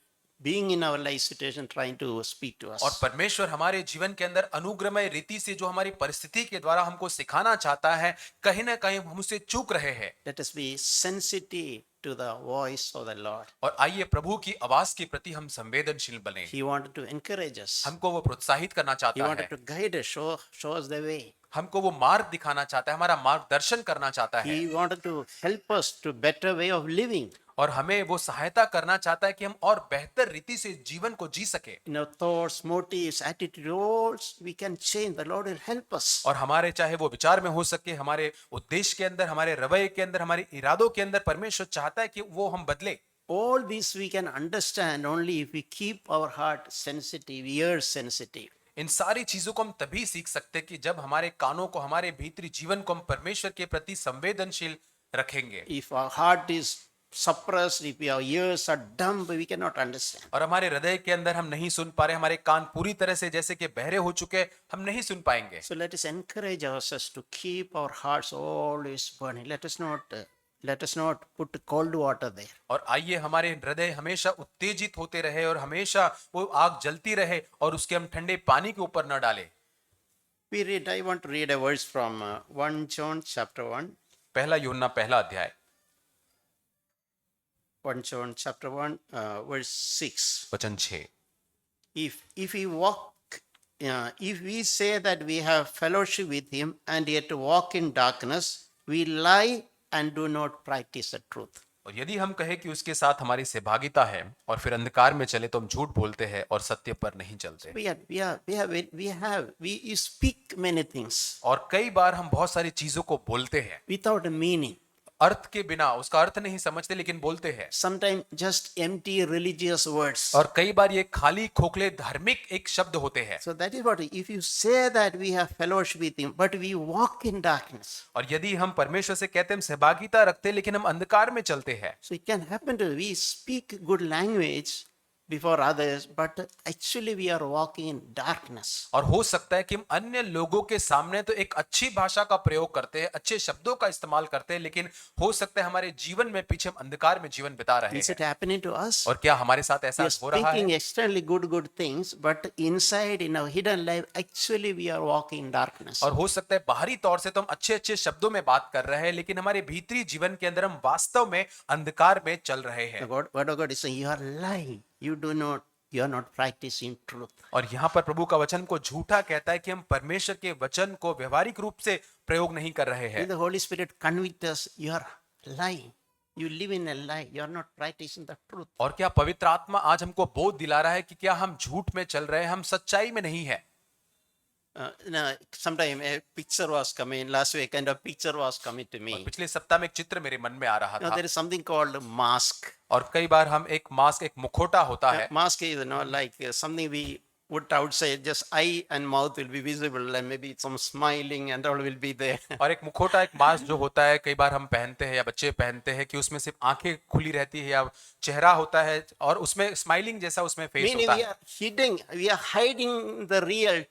being in our life situation trying to speak to us. और परमेश्वर हमारे जीवन के अंदर अनुग्रहमय रीति से जो हमारी परिस्थिति के द्वारा हमको सिखाना चाहता है, कहीं ना कहीं हम उसे चूक रहे हैं। Let us be sensitive to the voice of the Lord. और आइए प्रभु की आवाज के प्रति हम संवेदनशील बने। He wanted to encourage us. हमको वो प्रोत्साहित करना He चाहता wanted है, to guide us, show us the way. हमको वो मार्ग दिखाना चाहता है, हमारा मार्गदर्शन करना चाहता है, He wanted to help us to better way of living. और हमें वो सहायता करना चाहता है कि हम और बेहतर रीति से जीवन को जी सके। In our thoughts, motives, attitude, roles, we can change. The Lord will help us. और हमारे चाहे वो विचार में हो सके, हमारे उद्देश्य के अंदर, हमारे रवैये के अंदर, हमारे इरादों के अंदर परमेश्वर चाहता है कि वो हम बदले। All this we can understand only if we keep our heart sensitive, ears sensitive. इन सारी चीजों को हम तभी सीख सकते हैं कि जब हमारे कानों को, हमारे भीतरी जीवन को हम परमेश्वर के प्रति संवेदनशील रखेंगे। If our heart is suppressed, if our ears are dumb, we cannot understand. और हमारे हृदय के अंदर हम नहीं सुन पा रहे, हमारे कान पूरी तरह से जैसे कि बहरे हो चुके, हम नहीं सुन पाएंगे। So let us encourage ourselves to keep our hearts always burning. Let us not let us not put cold water there. और आइए हमारे हृदय हमेशा उत्तेजित होते रहे और हमेशा वो आग जलती रहे और उसके हम ठंडे पानी के ऊपर न डालें। I want to read a verse from 1 John chapter 1. पहला यूहन्ना पहला अध्याय 1 John chapter 1, verse 6. वचन 6। If we walk, if we say that we have fellowship with him and yet walk in darkness, we lie and do not practice the truth. और यदि हम कहें कि उसके साथ हमारी सहभागिता है और फिर अंधकार में चले तो हम झूठ बोलते हैं और सत्य पर नहीं चलते। We speak many things और कई बार हम बहुत सारी चीजों को बोलते हैं without a meaning. अर्थ के बिना, उसका अर्थ नहीं समझते लेकिन बोलते हैं। Sometimes just empty religious words. और कई बार ये खाली खोखले धार्मिक एक शब्द होते हैं। So that is what, if you say that we have fellowship with him, but we walk in darkness. और यदि हम परमेश्वर से कहते हैं हम सहभागिता रखते हैं लेकिन हम अंधकार में चलते हैं। So it can happen to we speak good language before others, but actually we are walking in darkness. और हो सकता है कि हम अन्य लोगों के सामने तो एक अच्छी भाषा का प्रयोग करते हैं, अच्छे शब्दों का इस्तेमाल करते हैं, लेकिन हो सकता है हमारे जीवन में पीछे हम अंधकार में जीवन बिता रहे Is it हैं। happening to us? और क्या हमारे साथ ऐसा We are हो रहा speaking है? extremely good things, but inside in our hidden life, actually we are walking in darkness. और हो सकता है बाहरी तौर से तो हम अच्छे अच्छे शब्दों में बात कर रहे हैं लेकिन हमारे भीतरी जीवन के अंदर हम वास्तव में अंधकार में चल रहे हैं। The word of God is saying you are lying. You are not practicing truth. और यहाँ पर प्रभु का वचन को झूठा कहता है कि हम परमेश्वर के वचन को व्यवहारिक रूप से प्रयोग नहीं कर रहे हैं। When the Holy Spirit convicts us, you are lying. You live in a lie. You are not practicing the truth. और क्या पवित्र आत्मा आज हमको बोध दिला रहा है कि क्या हम झूठ में चल रहे हैं, हम सच्चाई में नहीं है। Sometime a picture was coming last week, and a picture was coming to और me. पिछले सप्ताह में एक चित्र मेरे मन में आ रहा था। There is something called mask. और कई बार हम एक मास्क, एक मुखौटा होता है। Mask is like something we put outside. Just eye and mouth will be visible, and maybe some smiling and all will be there. और एक मुखौटा, एक मास्क जो होता है कई बार हम पहनते हैं या बच्चे पहनते हैं कि उसमें सिर्फ आंखें खुली रहती है या चेहरा होता है और उसमें स्माइलिंग जैसा उसमें फेस Meaning होता है। we are hiding the real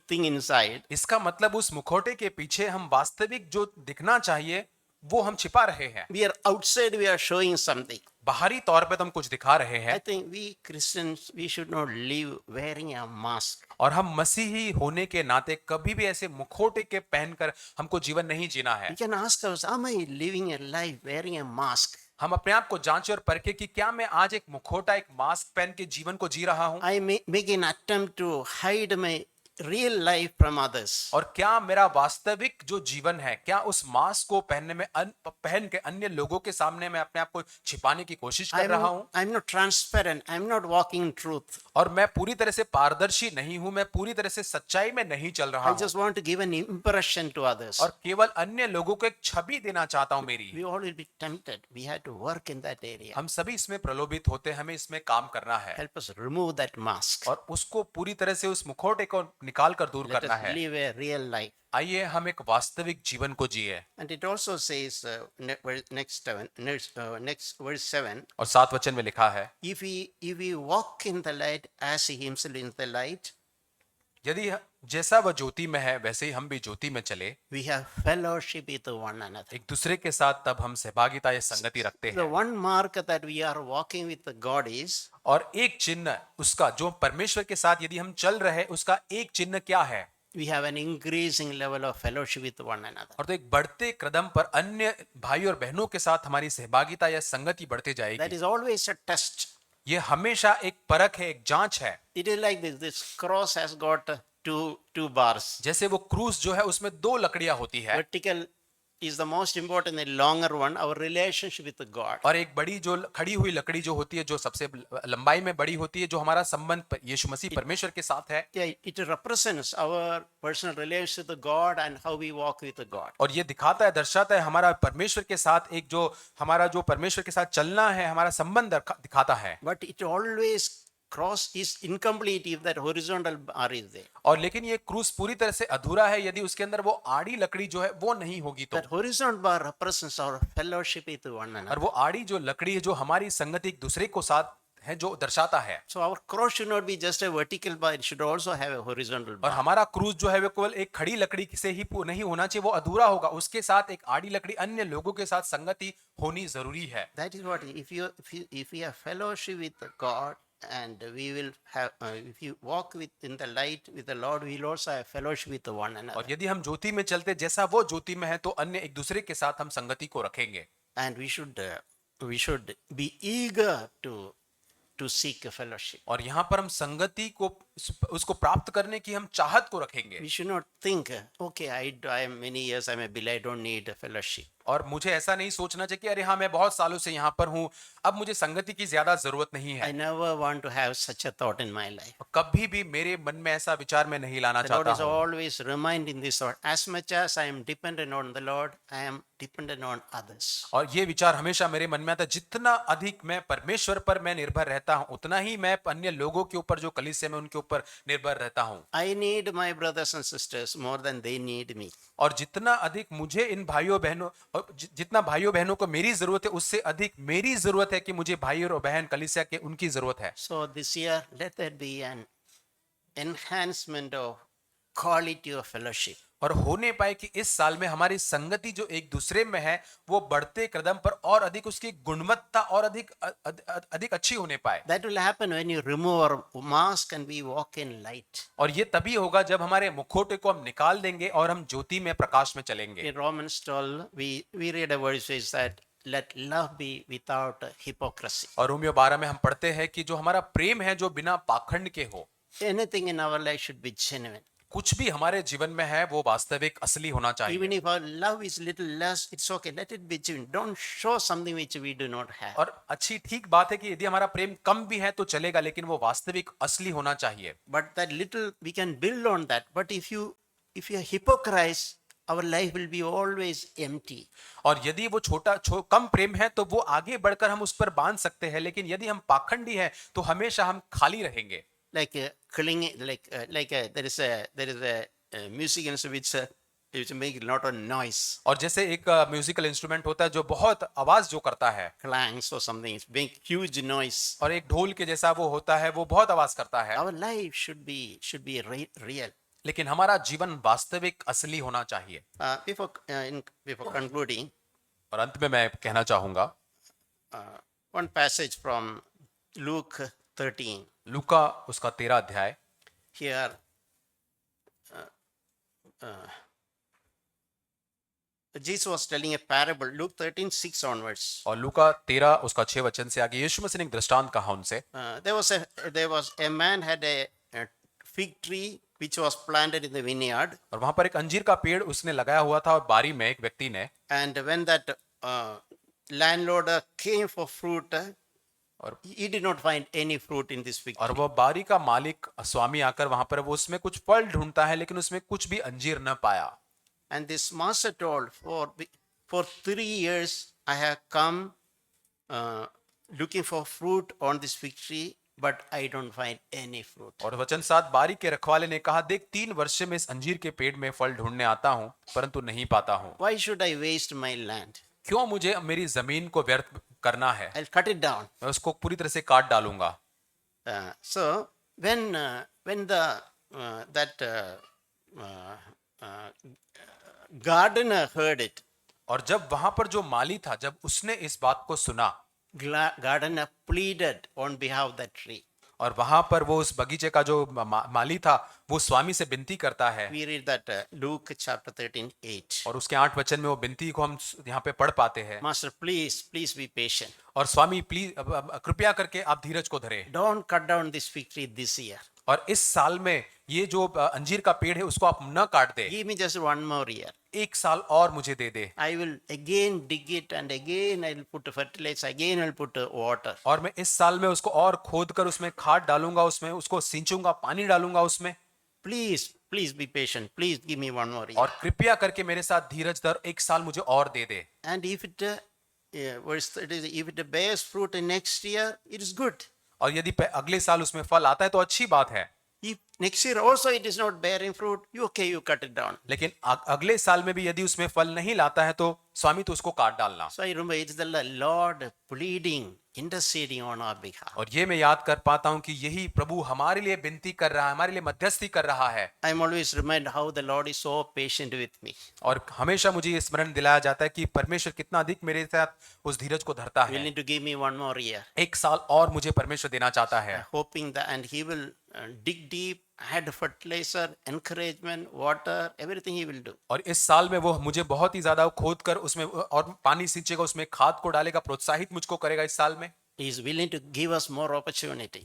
thing inside. इसका मतलब उस मुखौटे के पीछे हम वास्तविक जो दिखना चाहिए वो हम छिपा रहे हैं। We are outside. We are showing something. बाहरी तौर पे तो हम कुछ दिखा रहे I हैं। think we Christians, we should not live wearing a mask. और हम मसीही होने के नाते कभी भी ऐसे मुखौटे के पहनकर हमको जीवन नहीं जीना है। We can ask ourselves, am I living a life wearing a mask? हम अपने आप को जांचें और परखें कि क्या मैं आज एक मुखौटा, एक मास्क पहन के जीवन को जी रहा हूं, I make an attempt to hide my real life from others. और क्या मेरा वास्तविक जो जीवन है, क्या उस मास्क को पहनने में पहन के अन्य लोगों के सामने मैं अपने आप को छिपाने की कोशिश कर रहा हूं, I'm not transparent. I'm not walking in truth. और मैं पूरी तरह से पारदर्शी नहीं हूं, मैं पूरी तरह से सच्चाई में नहीं चल रहा I हूं, just want to give an impression to others. और केवल अन्य लोगों को एक छवि देना चाहता हूं मेरी। We all will be tempted. We have to work in that area. हम सभी इसमें प्रलोभित होते हैं, हमें इसमें काम करना है Help us remove that mask. और उसको पूरी तरह से उस मुखौटे को निकाल कर दूर Let करना us है। live a real life. आइए हम एक वास्तविक जीवन को जिए। And it also says, next verse 7, और 7 वचन में लिखा है, if we walk in the light as he himself is in the light, यदि जैसा वह ज्योति में है वैसे ही हम भी ज्योति में चले, we have fellowship with one another. एक दूसरे के साथ तब हम सहभागिता या संगति रखते The हैं। one mark that we are walking with God is और एक चिन्ह उसका जो परमेश्वर के साथ यदि हम चल रहे उसका एक चिन्ह क्या है? we have an increasing level of fellowship with one another. और तो एक बढ़ते कदम पर अन्य भाई और बहनों के साथ हमारी सहभागिता या संगति बढ़ती That जाएगी। is always a test. ये हमेशा एक परख है, एक जांच है। It is like this cross has got two bars. जैसे वो क्रूस जो है उसमें 2 लकड़ियां होती है, Vertical is the most important, the longer one, our relationship with God. और एक बड़ी जो खड़ी हुई लकड़ी जो होती है, जो सबसे लंबाई में बड़ी होती है, जो हमारा संबंध यीशु मसीह परमेश्वर के साथ है। Yeah, it represents our personal relationship with God and how we walk with God. और ये दिखाता है, दर्शाता है हमारा परमेश्वर के साथ एक जो हमारा जो परमेश्वर के साथ चलना है, हमारा संबंध दिखाता है। But it always cross is incomplete if that horizontal bar is there. और लेकिन ये क्रूस पूरी तरह से अधूरा है यदि उसके अंदर वो आड़ी लकड़ी जो है वो नहीं होगी तो। That horizontal bar represents our fellowship with one और another. वो आड़ी जो लकड़ी है जो हमारी संगति एक दूसरे को साथ है जो दर्शाता है। So our cross should not be just a vertical bar, it should also have a horizontal और bar. हमारा क्रूज जो है वो केवल एक खड़ी लकड़ी से ही नहीं होना चाहिए, वो अधूरा होगा, उसके साथ एक आड़ी लकड़ी अन्य लोगों के साथ संगति होनी जरूरी है। That is what, if we have fellowship with God, and we will have, if you walk in the light with the Lord, we will also have fellowship with one another. और यदि हम ज्योति में चलते जैसा वो ज्योति में है तो अन्य एक दूसरे के साथ हम संगति को रखेंगे। And we should be eager to seek a fellowship. और यहाँ पर हम संगति को उसको प्राप्त करने की हम चाहत को रखेंगे। We should not think, okay, I am many years, I'm a believer, I don't need a fellowship. और मुझे ऐसा नहीं सोचना चाहिए कि अरे हाँ मैं बहुत सालों से यहाँ पर हूँ, अब मुझे संगति की ज्यादा जरूरत नहीं I है। never want to have such a thought in my life. कभी भी मेरे मन में ऐसा विचार मैं नहीं लाना The Lord चाहता is हूँ। always reminding this thought, as much as I am dependent on the Lord, I am dependent on others. और ये विचार हमेशा मेरे मन में आता है, जितना अधिक मैं परमेश्वर पर मैं निर्भर रहता हूँ उतना ही मैं अन्य लोगों के ऊपर जो कलीसिया में उनके ऊपर निर्भर रहता हूँ। I need my brothers and sisters more than they need me. और जितना अधिक मुझे इन भाइयों बहनों जितना भाइयों बहनों को मेरी जरूरत है उससे अधिक मेरी जरूरत है कि मुझे भाई और बहन कलीसिया के उनकी जरूरत है। So this year, let there be an enhancement of quality of fellowship. और होने पाए कि इस साल में हमारी संगति जो एक दूसरे में है वो बढ़ते कदम पर और अधिक उसकी गुणवत्ता और अधिक अच्छी होने पाए। That will happen when you remove our mask and we walk in light. और ये तभी होगा जब हमारे मुखौटे को हम निकाल देंगे और हम ज्योति में प्रकाश में चलेंगे। In Romans 12, we read a verse which said, let love be without hypocrisy. और रोमियो 12 में हम पढ़ते हैं कि जो हमारा प्रेम है जो बिना पाखंड के हो। Anything in our life should be genuine. कुछ भी हमारे जीवन में है वो वास्तविक असली होना चाहिए। Even if our love is little less, it's okay. Let it be genuine. Don't show something which we do not have. और अच्छी ठीक बात है कि यदि हमारा प्रेम कम भी है तो चलेगा, लेकिन वो वास्तविक असली होना चाहिए। But that little we can build on that. But if you are hypocrite, our life will be always empty. और यदि वो कम प्रेम है तो वो आगे बढ़कर हम उस पर बांध सकते हैं, लेकिन यदि हम पाखंडी हैं तो हमेशा हम खाली रहेंगे। Like clinging, there is a music instrument which make a lot of noise. और जैसे एक म्यूजिकल इंस्ट्रूमेंट होता है जो बहुत आवाज जो करता है, Clangs or something. It's make huge noise. और एक ढोल के जैसा वो होता है, वो बहुत आवाज करता है। Our life should be real. लेकिन हमारा जीवन वास्तविक असली होना चाहिए। Before concluding, और अंत में मैं कहना चाहूंगा one passage from Luke 13. लूका उसका 13 अध्याय। Here, Jesus was telling a parable, Luke 13:6 onwards. और लूका 13 उसका 6 वचन से आगे यीशु मसीह ने एक दृष्टांत कहा उनसे। There was a man had a fig tree which was planted in the vineyard. और वहां पर एक अंजीर का पेड़ उसने लगाया हुआ था और बारी में एक व्यक्ति ने, And when that landlord came for fruit, और he did not find any fruit in this fig और tree. वो बारी का मालिक स्वामी आकर वहां पर वो उसमें कुछ फल ढूंढता है लेकिन उसमें कुछ भी अंजीर न पाया। And this master told, for 3 years I have come looking for fruit on this fig tree, but I don't find any fruit. और वचन 7 बारी के रखवाले ने कहा, देख 3 वर्ष से मैं इस अंजीर के पेड़ में फल ढूंढने आता हूं परंतु नहीं पाता हूं। Why should I waste my land? क्यों मुझे मेरी जमीन को व्यर्थ करना है? I'll cut it down. मैं उसको पूरी तरह से काट डालूंगा। So when that gardener heard it, और जब वहां पर जो माली था, जब उसने इस बात को सुना, gardener pleaded on behalf of that tree. और वहां पर वो उस बगीचे का जो माली था वो स्वामी से विनती करता है। We read that Luke chapter 13:8. और उसके 8 वचन में वो विनती को हम यहाँ पे पढ़ पाते हैं। Master, please be patient. और स्वामी प्लीज कृपया करके आप धीरज को धरे। Don't cut down this fig tree this year. और इस साल में ये जो अंजीर का पेड़ है उसको आप न काट दे, Give me just one more year. 1 साल और मुझे दे दे। I will again dig it and again I will put fertilizer, again I will put water. और मैं इस साल में उसको और खोद कर उसमें खाद डालूंगा, उसमें उसको सींचूंगा, पानी डालूंगा उसमें। Please be patient. Please give me one more year. और कृपया करके मेरे साथ धीरज धर, 1 साल मुझे और दे दे। And if it bears fruit in next year, it is good. और यदि अगले साल उसमें फल आता है तो अच्छी बात है। If Next year also it is not bearing fruit, you cut it down. लेकिन अगले साल में भी यदि उसमें फल नहीं लाता है तो स्वामी तो उसको काट डालना। So I remember it's the Lord pleading, interceding on our behalf. और ये मैं याद कर पाता हूं कि यही प्रभु हमारे लिए विनती कर रहा है, हमारे लिए मध्यस्थी कर रहा है। I'm always reminded how the Lord is so patient with me. और हमेशा मुझे ये स्मरण दिलाया जाता है कि परमेश्वर कितना अधिक मेरे साथ उस धीरज को धरता है। Willing to give me one more year. एक साल और मुझे परमेश्वर देना चाहता है। Hoping that, and He will dig deep, add fertilizer, encouragement, water, everything He will do. और इस साल में वो मुझे बहुत ही ज्यादा खोद कर उसमें और पानी सींचेगा, उसमें खाद को डालेगा, प्रोत्साहित मुझको करेगा इस साल में। He is willing to give us more opportunity.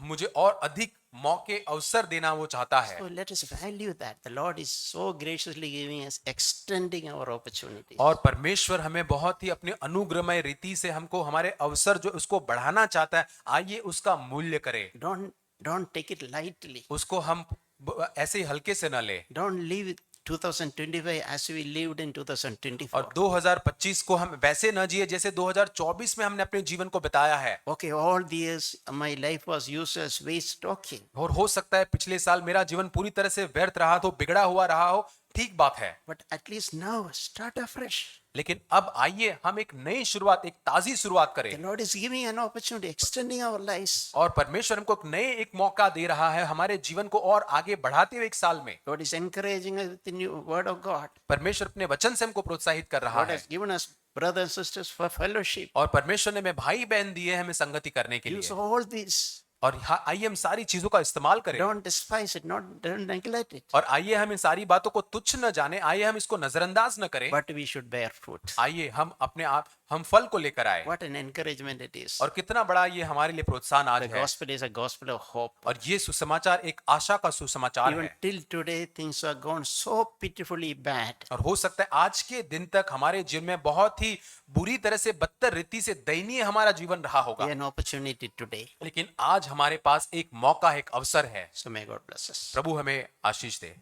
मुझे और अधिक मौके अवसर देना वो चाहता है। So let us value that. The Lord is so graciously giving us, extending our opportunities. और परमेश्वर हमें बहुत ही अपने अनुग्रहमय रीति से हमको हमारे अवसर जो उसको बढ़ाना चाहता है, आइए उसका मूल्य करें। Don't take it lightly. उसको हम ऐसे ही हल्के से न ले। Don't live 2025 as we lived in 2024. और 2025 को हम वैसे न जिए जैसे 2024 में हमने अपने जीवन को बिताया है। Okay, all these my life was useless, waste talking. और हो सकता है पिछले साल मेरा जीवन पूरी तरह से व्यर्थ रहा तो, बिगड़ा हुआ रहा हो, ठीक बात है। But at least now start afresh. लेकिन अब आइए हम एक नई शुरुआत, एक ताजी शुरुआत The करें। Lord is giving an opportunity, extending our lives. और परमेश्वर हमको एक मौका दे रहा है हमारे जीवन को और आगे बढ़ाते हुए एक साल में। God is encouraging us with the new word of God. परमेश्वर अपने वचन से हमको प्रोत्साहित कर रहा God है। has given us brothers and sisters for fellowship. और परमेश्वर ने हमें भाई बहन दिए हमें संगति करने के Use लिए। all these. और आइए हम सारी चीजों का इस्तेमाल करें। Don't despise it, don't neglect it. और आइए हम इन सारी बातों को तुच्छ न जाने, आइए हम इसको नजरअंदाज न करें। But we should bear fruit. आइए हम अपने आप हम फल को लेकर आए। What an encouragement it is. और कितना बड़ा ये हमारे लिए प्रोत्साहन आज The है। gospel is a gospel of hope. और ये सुसमाचार एक आशा का सुसमाचार Even है। till today, things are gone so pitifully bad. और हो सकता है आज के दिन तक हमारे जीवन में बहुत ही बुरी तरह से बदतर रीति से दयनीय हमारा जीवन रहा होगा। An opportunity today. लेकिन आज हमारे पास एक मौका, एक अवसर है। So may God bless us. प्रभु हमें आशीष दे।